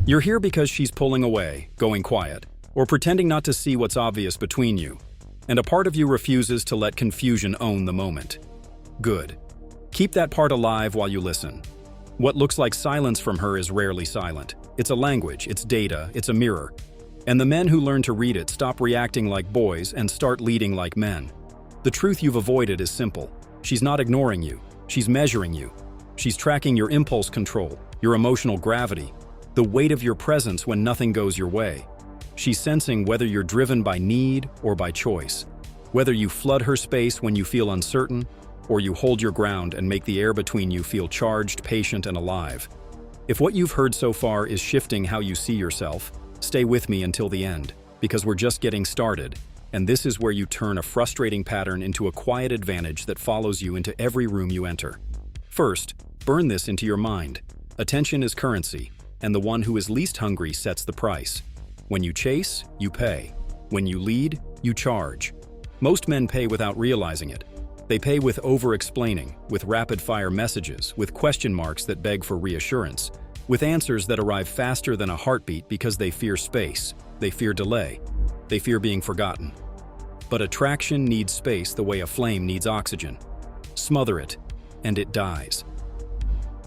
You're here because she's pulling away, going quiet, or pretending not to see what's obvious between you. And a part of you refuses to let confusion own the moment. Good. Keep that part alive while you listen. What looks like silence from her is rarely silent. It's a language, it's data, it's a mirror. And the men who learn to read it stop reacting like boys and start leading like men. The truth you've avoided is simple. She's not ignoring you. She's measuring you. She's tracking your impulse control, your emotional gravity, the weight of your presence when nothing goes your way. She's sensing whether you're driven by need or by choice, whether you flood her space when you feel uncertain, or you hold your ground and make the air between you feel charged, patient, and alive. If what you've heard so far is shifting how you see yourself, stay with me until the end, because we're just getting started, and this is where you turn a frustrating pattern into a quiet advantage that follows you into every room you enter. First, burn this into your mind. Attention is currency, and the one who is least hungry sets the price. When you chase, you pay. When you lead, you charge. Most men pay without realizing it. They pay with over-explaining, with rapid-fire messages, with question marks that beg for reassurance, with answers that arrive faster than a heartbeat because they fear space, they fear delay, they fear being forgotten. But attraction needs space the way a flame needs oxygen. Smother it, and it dies.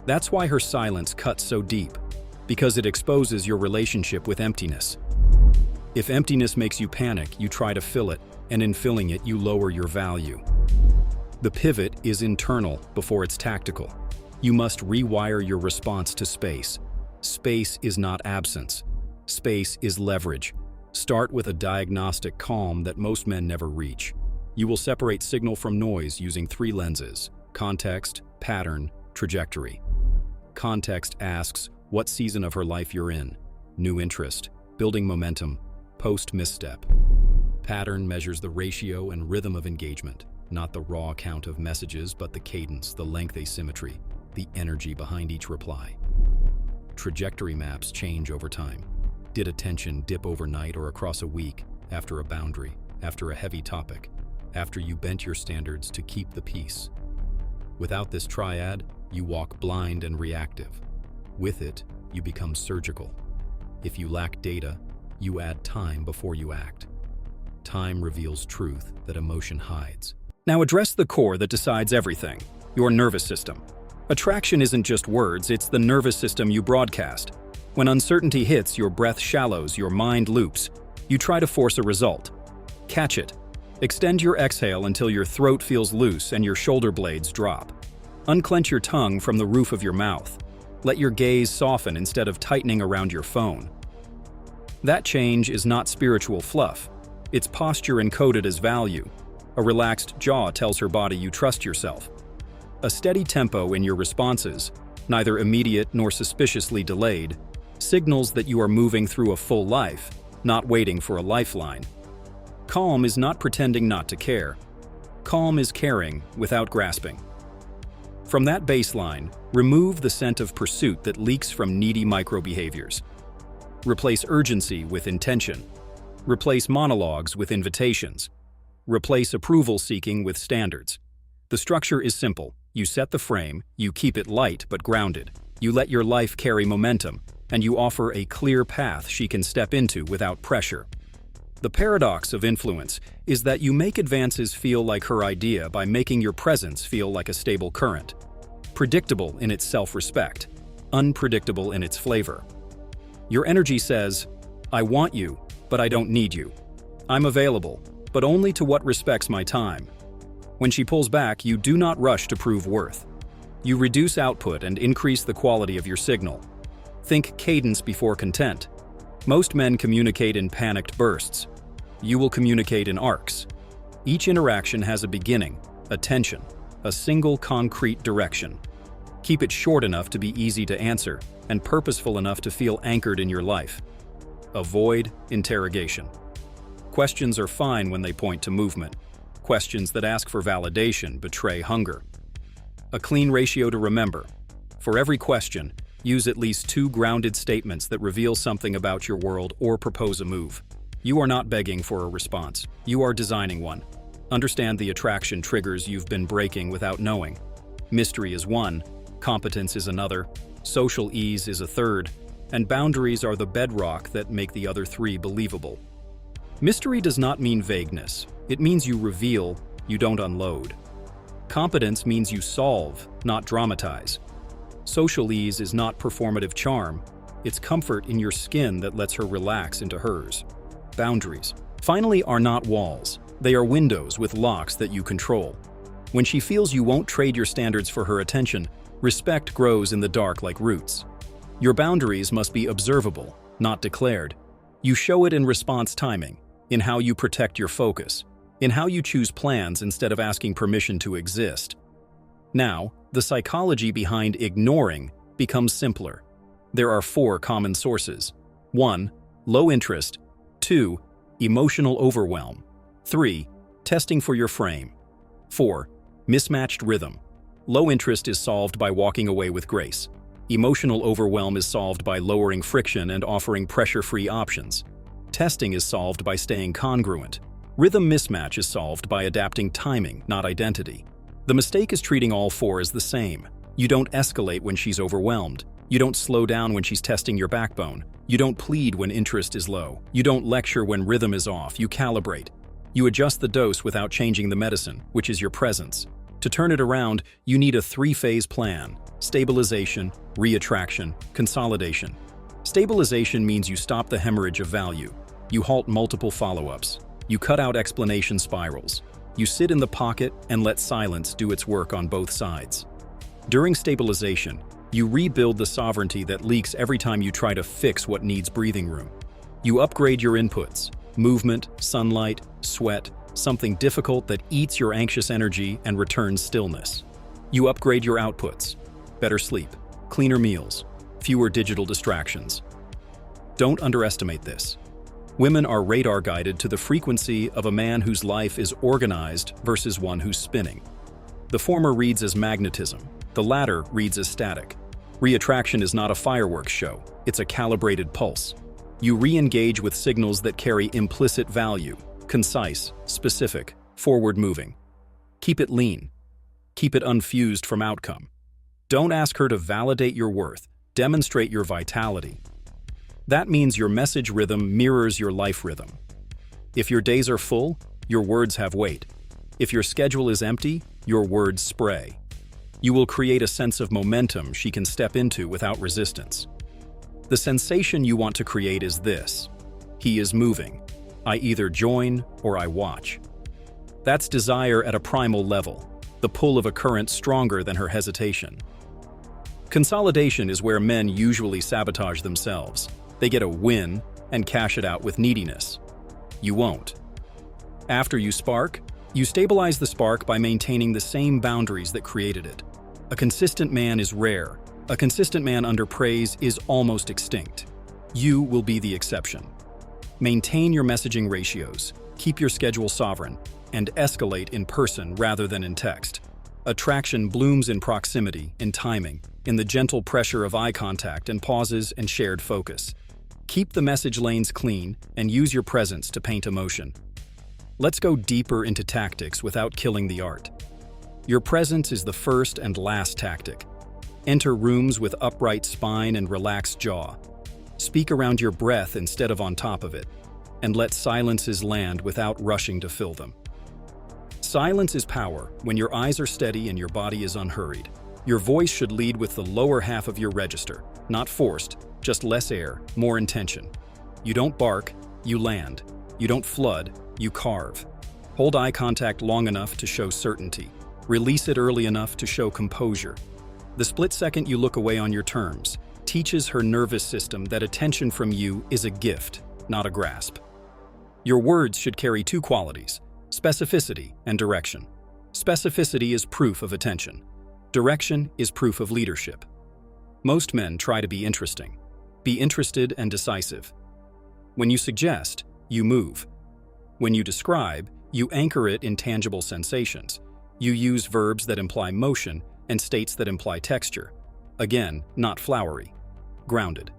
That's why her silence cuts so deep, because it exposes your relationship with emptiness. If emptiness makes you panic, you try to fill it, and in filling it, you lower your value. The pivot is internal before it's tactical. You must rewire your response to space. Space is not absence. Space is leverage. Start with a diagnostic calm that most men never reach. You will separate signal from noise using 3 lenses: context, pattern, trajectory. Context asks what season of her life you're in, new interest, building momentum, post-misstep. Pattern measures the ratio and rhythm of engagement, not the raw count of messages, but the cadence, the length asymmetry, the energy behind each reply. Trajectory maps change over time. Did attention dip overnight or across a week, after a boundary, after a heavy topic, after you bent your standards to keep the peace? Without this triad, you walk blind and reactive. With it, you become surgical. If you lack data, you add time before you act. Time reveals truth that emotion hides. Now address the core that decides everything, your nervous system. Attraction isn't just words, it's the nervous system you broadcast. When uncertainty hits, your breath shallows, your mind loops. You try to force a result. Catch it. Extend your exhale until your throat feels loose and your shoulder blades drop. Unclench your tongue from the roof of your mouth. Let your gaze soften instead of tightening around your phone. That change is not spiritual fluff. It's posture encoded as value. A relaxed jaw tells her body you trust yourself. A steady tempo in your responses, neither immediate nor suspiciously delayed, signals that you are moving through a full life, not waiting for a lifeline. Calm is not pretending not to care. Calm is caring without grasping. From that baseline, remove the scent of pursuit that leaks from needy microbehaviors. Replace urgency with intention. Replace monologues with invitations. Replace approval-seeking with standards. The structure is simple. You set the frame, you keep it light but grounded. You let your life carry momentum, and you offer a clear path she can step into without pressure. The paradox of influence is that you make advances feel like her idea by making your presence feel like a stable current. Predictable in its self-respect, unpredictable in its flavor. Your energy says, I want you, but I don't need you. I'm available, but only to what respects my time. When she pulls back, you do not rush to prove worth. You reduce output and increase the quality of your signal. Think cadence before content. Most men communicate in panicked bursts. You will communicate in arcs. Each interaction has a beginning, a tension, a single concrete direction. Keep it short enough to be easy to answer and purposeful enough to feel anchored in your life. Avoid interrogation. Questions are fine when they point to movement. Questions that ask for validation betray hunger. A clean ratio to remember. For every question, use at least 2 grounded statements that reveal something about your world or propose a move. You are not begging for a response. You are designing one. Understand the attraction triggers you've been breaking without knowing. Mystery is one, competence is another, social ease is a third, and boundaries are the bedrock that make the other three believable. Mystery does not mean vagueness. It means you reveal, you don't unload. Competence means you solve, not dramatize. Social ease is not performative charm. It's comfort in your skin that lets her relax into hers. Boundaries, finally, are not walls. They are windows with locks that you control. When she feels you won't trade your standards for her attention, respect grows in the dark like roots. Your boundaries must be observable, not declared. You show it in response timing, in how you protect your focus, in how you choose plans instead of asking permission to exist. Now, the psychology behind ignoring becomes simpler. There are 4 common sources. 1. Low interest. 2. Emotional overwhelm. 3. Testing for your frame. 4. Mismatched rhythm. Low interest is solved by walking away with grace. Emotional overwhelm is solved by lowering friction and offering pressure-free options. Testing is solved by staying congruent. Rhythm mismatch is solved by adapting timing, not identity. The mistake is treating all 4 as the same. You don't escalate when she's overwhelmed. You don't slow down when she's testing your backbone. You don't plead when interest is low. You don't lecture when rhythm is off. You calibrate. You adjust the dose without changing the medicine, which is your presence. To turn it around, you need a 3-phase plan: stabilization, reattraction, consolidation. Stabilization means you stop the hemorrhage of value. You halt multiple follow-ups. You cut out explanation spirals. You sit in the pocket and let silence do its work on both sides. During stabilization, you rebuild the sovereignty that leaks every time you try to fix what needs breathing room. You upgrade your inputs: movement, sunlight, sweat, something difficult that eats your anxious energy and returns stillness. You upgrade your outputs: better sleep, cleaner meals, fewer digital distractions. Don't underestimate this. Women are radar guided to the frequency of a man whose life is organized versus one who's spinning. The former reads as magnetism, the latter reads as static. Reattraction is not a fireworks show, it's a calibrated pulse. You re-engage with signals that carry implicit value: concise, specific, forward-moving. Keep it lean. Keep it unfused from outcome. Don't ask her to validate your worth, demonstrate your vitality. That means your message rhythm mirrors your life rhythm. If your days are full, your words have weight. If your schedule is empty, your words spray. You will create a sense of momentum she can step into without resistance. The sensation you want to create is this: he is moving. I either join or I watch. That's desire at a primal level, the pull of a current stronger than her hesitation. Consolidation is where men usually sabotage themselves. They get a win and cash it out with neediness. You won't. After you spark, you stabilize the spark by maintaining the same boundaries that created it. A consistent man is rare. A consistent man under praise is almost extinct. You will be the exception. Maintain your messaging ratios, keep your schedule sovereign, and escalate in person rather than in text. Attraction blooms in proximity, in timing, in the gentle pressure of eye contact and pauses and shared focus. Keep the message lanes clean and use your presence to paint emotion. Let's go deeper into tactics without killing the art. Your presence is the first and last tactic. Enter rooms with upright spine and relaxed jaw. Speak around your breath instead of on top of it, and let silences land without rushing to fill them. Silence is power when your eyes are steady and your body is unhurried. Your voice should lead with the lower half of your register, not forced, just less air, more intention. You don't bark, you land. You don't flood, you carve. Hold eye contact long enough to show certainty. Release it early enough to show composure. The split second you look away on your terms teaches her nervous system that attention from you is a gift, not a grasp. Your words should carry 2 qualities: specificity and direction. Specificity is proof of attention. Direction is proof of leadership. Most men try to be interesting. Be interested and decisive. When you suggest, you move. When you describe, you anchor it in tangible sensations. You use verbs that imply motion and states that imply texture. Again, not flowery. Grounded.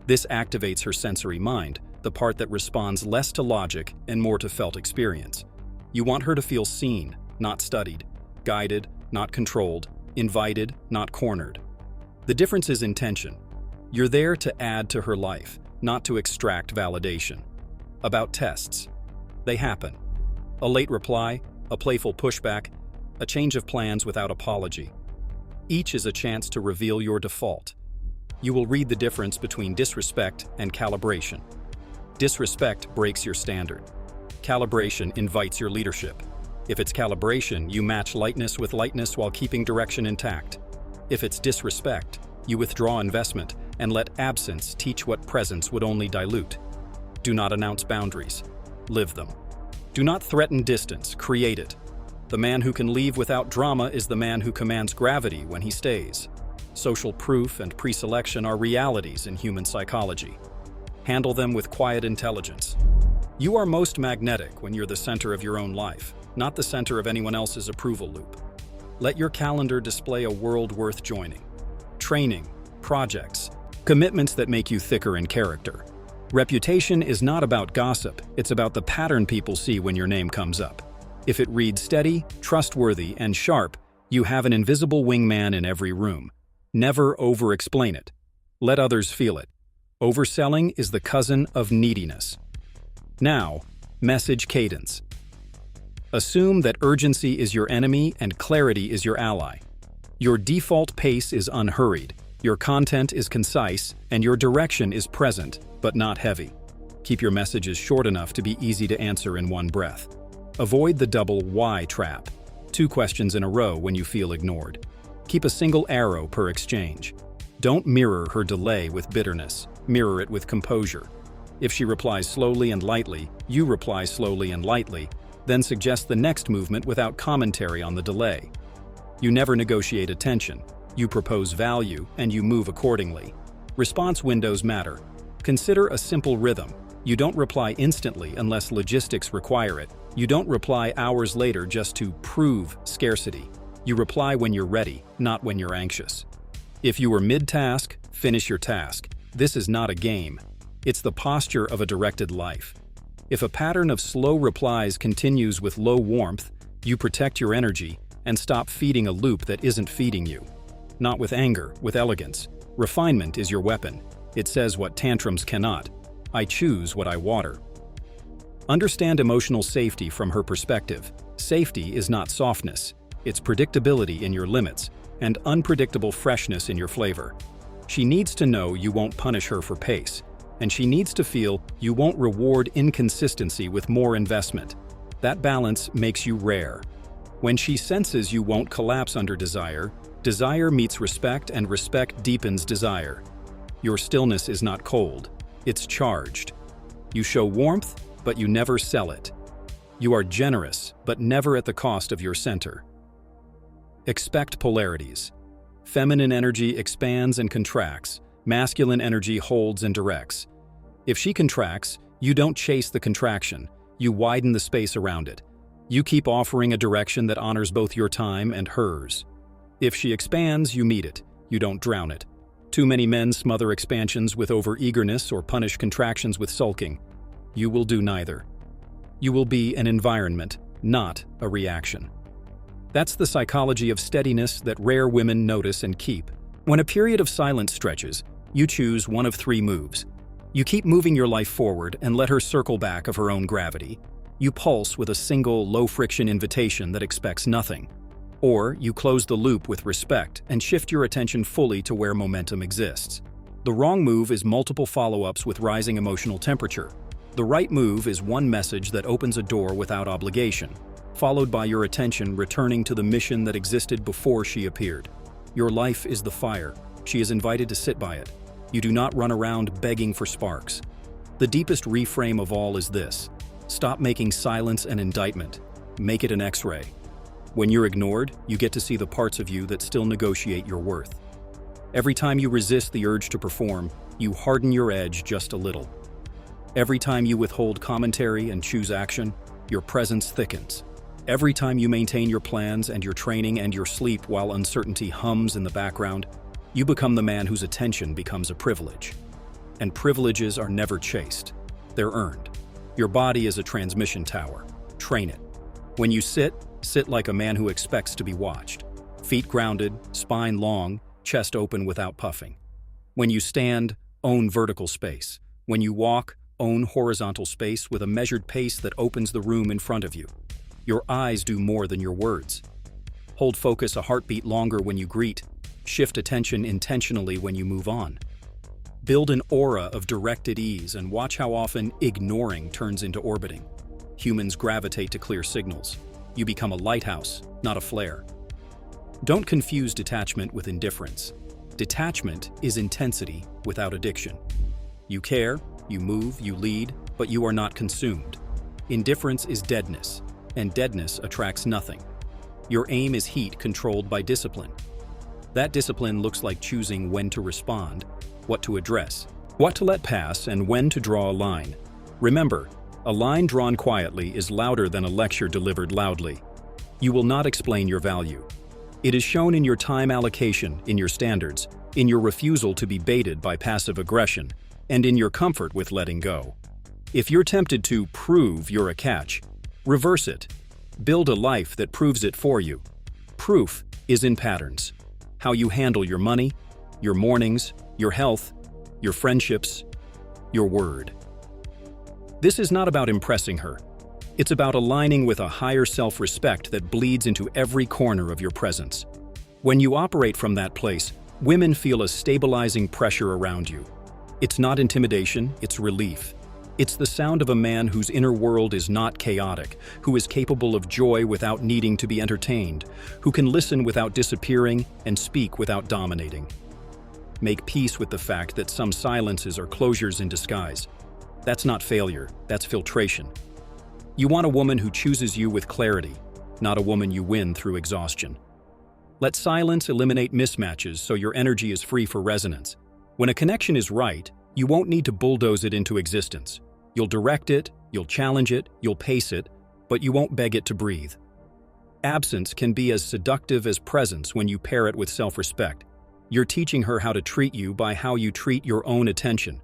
This activates her sensory mind, the part that responds less to logic and more to felt experience. You want her to feel seen, not studied, guided, not controlled, invited, not cornered. The difference is intention. You're there to add to her life, not to extract validation. About tests. They happen. A late reply, a playful pushback, a change of plans without apology. Each is a chance to reveal your default. You will read the difference between disrespect and calibration. Disrespect breaks your standard. Calibration invites your leadership. If it's calibration, you match lightness with lightness while keeping direction intact. If it's disrespect, you withdraw investment and let absence teach what presence would only dilute. Do not announce boundaries. Live them. Do not threaten distance, create it. The man who can leave without drama is the man who commands gravity when he stays. Social proof and preselection are realities in human psychology. Handle them with quiet intelligence. You are most magnetic when you're the center of your own life, not the center of anyone else's approval loop. Let your calendar display a world worth joining. Training, projects, commitments that make you thicker in character. Reputation is not about gossip, it's about the pattern people see when your name comes up. If it reads steady, trustworthy, and sharp, you have an invisible wingman in every room. Never over-explain it. Let others feel it. Overselling is the cousin of neediness. Now, message cadence. Assume that urgency is your enemy and clarity is your ally. Your default pace is unhurried, your content is concise, and your direction is present, but not heavy. Keep your messages short enough to be easy to answer in one breath. Avoid the double why trap. 2 questions in a row when you feel ignored. Keep a single arrow per exchange. Don't mirror her delay with bitterness. Mirror it with composure. If she replies slowly and lightly, you reply slowly and lightly, then suggest the next movement without commentary on the delay. You never negotiate attention. You propose value, and you move accordingly. Response windows matter. Consider a simple rhythm. You don't reply instantly unless logistics require it. You don't reply hours later just to prove scarcity. You reply when you're ready, not when you're anxious. If you are mid-task, finish your task. This is not a game. It's the posture of a directed life. If a pattern of slow replies continues with low warmth, you protect your energy and stop feeding a loop that isn't feeding you. Not with anger, with elegance. Refinement is your weapon. It says what tantrums cannot. I choose what I water. Understand emotional safety from her perspective. Safety is not softness. It's predictability in your limits and unpredictable freshness in your flavor. She needs to know you won't punish her for pace, and she needs to feel you won't reward inconsistency with more investment. That balance makes you rare. When she senses you won't collapse under desire, desire meets respect and respect deepens desire. Your stillness is not cold, it's charged. You show warmth, but you never sell it. You are generous, but never at the cost of your center. Expect polarities. Feminine energy expands and contracts. Masculine energy holds and directs. If she contracts, you don't chase the contraction. You widen the space around it. You keep offering a direction that honors both your time and hers. If she expands, you meet it. You don't drown it. Too many men smother expansions with over-eagerness or punish contractions with sulking. You will do neither. You will be an environment, not a reaction. That's the psychology of steadiness that rare women notice and keep. When a period of silence stretches, you choose one of 3 moves. You keep moving your life forward and let her circle back of her own gravity. You pulse with a single, low-friction invitation that expects nothing. Or you close the loop with respect and shift your attention fully to where momentum exists. The wrong move is multiple follow-ups with rising emotional temperature. The right move is one message that opens a door without obligation, followed by your attention returning to the mission that existed before she appeared. Your life is the fire. She is invited to sit by it. You do not run around begging for sparks. The deepest reframe of all is this: stop making silence an indictment. Make it an X-ray. When you're ignored, you get to see the parts of you that still negotiate your worth. Every time you resist the urge to perform, you harden your edge just a little. Every time you withhold commentary and choose action, your presence thickens. Every time you maintain your plans and your training and your sleep while uncertainty hums in the background, you become the man whose attention becomes a privilege. And privileges are never chased. They're earned. Your body is a transmission tower. Train it. When you sit like a man who expects to be watched. Feet grounded, spine long, chest open without puffing. When you stand, own vertical space. When you walk, own horizontal space with a measured pace that opens the room in front of you. Your eyes do more than your words. Hold focus a heartbeat longer when you greet. Shift attention intentionally when you move on. Build an aura of directed ease and watch how often ignoring turns into orbiting. Humans gravitate to clear signals. You become a lighthouse, not a flare. Don't confuse detachment with indifference. Detachment is intensity without addiction. You care, you move, you lead, but you are not consumed. Indifference is deadness, and deadness attracts nothing. Your aim is heat controlled by discipline. That discipline looks like choosing when to respond, what to address, what to let pass, and when to draw a line. Remember, a line drawn quietly is louder than a lecture delivered loudly. You will not explain your value. It is shown in your time allocation, in your standards, in your refusal to be baited by passive aggression, and in your comfort with letting go. If you're tempted to prove you're a catch, reverse it. Build a life that proves it for you. Proof is in patterns. How you handle your money, your mornings, your health, your friendships, your word. This is not about impressing her. It's about aligning with a higher self-respect that bleeds into every corner of your presence. When you operate from that place, women feel a stabilizing pressure around you. It's not intimidation, it's relief. It's the sound of a man whose inner world is not chaotic, who is capable of joy without needing to be entertained, who can listen without disappearing and speak without dominating. Make peace with the fact that some silences are closures in disguise. That's not failure, that's filtration. You want a woman who chooses you with clarity, not a woman you win through exhaustion. Let silence eliminate mismatches so your energy is free for resonance. When a connection is right, you won't need to bulldoze it into existence. You'll direct it, you'll challenge it, you'll pace it, but you won't beg it to breathe. Absence can be as seductive as presence when you pair it with self-respect. You're teaching her how to treat you by how you treat your own attention.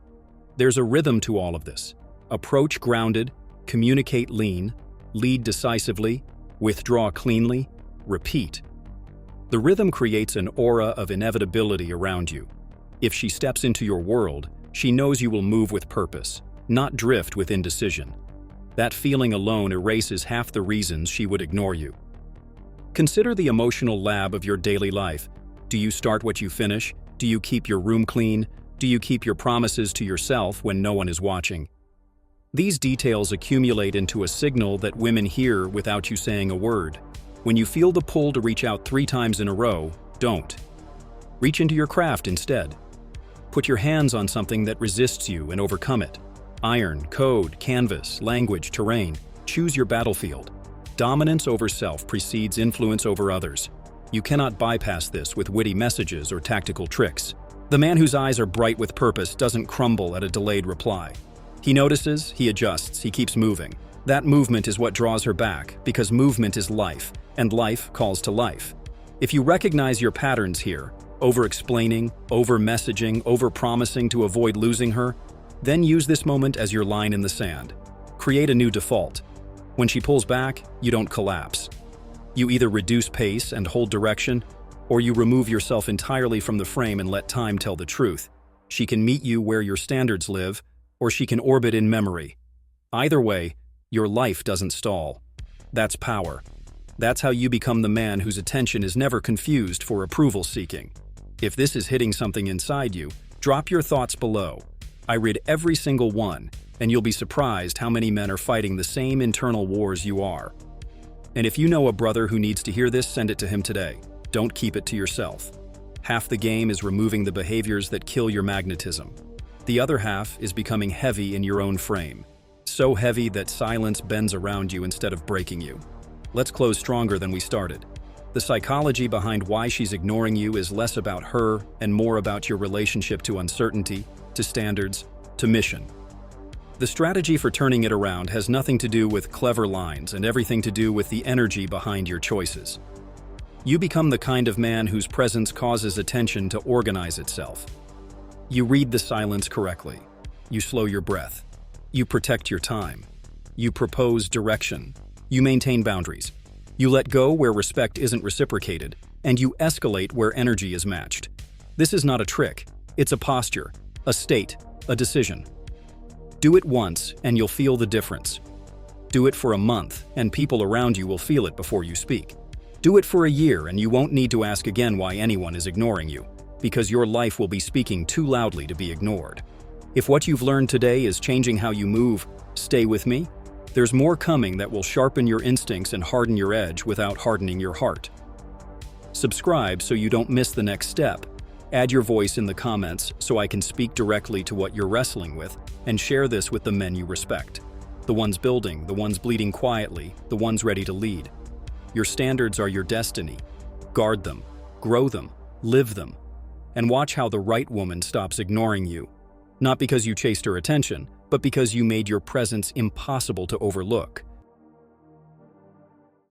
There's a rhythm to all of this. Approach grounded, communicate lean, lead decisively, withdraw cleanly, repeat. The rhythm creates an aura of inevitability around you. If she steps into your world, she knows you will move with purpose, not drift with indecision. That feeling alone erases half the reasons she would ignore you. Consider the emotional lab of your daily life. Do you start what you finish? Do you keep your room clean? Do you keep your promises to yourself when no one is watching? These details accumulate into a signal that women hear without you saying a word. When you feel the pull to reach out 3 times in a row, don't. Reach into your craft instead. Put your hands on something that resists you and overcome it. Iron, code, canvas, language, terrain. Choose your battlefield. Dominance over self precedes influence over others. You cannot bypass this with witty messages or tactical tricks. The man whose eyes are bright with purpose doesn't crumble at a delayed reply. He notices, he adjusts, he keeps moving. That movement is what draws her back, because movement is life, and life calls to life. If you recognize your patterns here, over-explaining, over-messaging, over-promising to avoid losing her, then use this moment as your line in the sand. Create a new default. When she pulls back, you don't collapse. You either reduce pace and hold direction, or you remove yourself entirely from the frame and let time tell the truth. She can meet you where your standards live, or she can orbit in memory. Either way, your life doesn't stall. That's power. That's how you become the man whose attention is never confused for approval seeking. If this is hitting something inside you, drop your thoughts below. I read every single one, and you'll be surprised how many men are fighting the same internal wars you are. And if you know a brother who needs to hear this, send it to him today. Don't keep it to yourself. Half the game is removing the behaviors that kill your magnetism. The other half is becoming heavy in your own frame. So heavy that silence bends around you instead of breaking you. Let's close stronger than we started. The psychology behind why she's ignoring you is less about her and more about your relationship to uncertainty, to standards, to mission. The strategy for turning it around has nothing to do with clever lines and everything to do with the energy behind your choices. You become the kind of man whose presence causes attention to organize itself. You read the silence correctly. You slow your breath. You protect your time. You propose direction. You maintain boundaries. You let go where respect isn't reciprocated, and you escalate where energy is matched. This is not a trick. It's a posture, a state, a decision. Do it once and you'll feel the difference. Do it for a month and people around you will feel it before you speak. Do it for a year and you won't need to ask again why anyone is ignoring you, because your life will be speaking too loudly to be ignored. If what you've learned today is changing how you move, stay with me. There's more coming that will sharpen your instincts and harden your edge without hardening your heart. Subscribe so you don't miss the next step. Add your voice in the comments so I can speak directly to what you're wrestling with, and share this with the men you respect. The ones building, the ones bleeding quietly, the ones ready to lead. Your standards are your destiny. Guard them, grow them, live them, and watch how the right woman stops ignoring you. Not because you chased her attention, but because you made your presence impossible to overlook.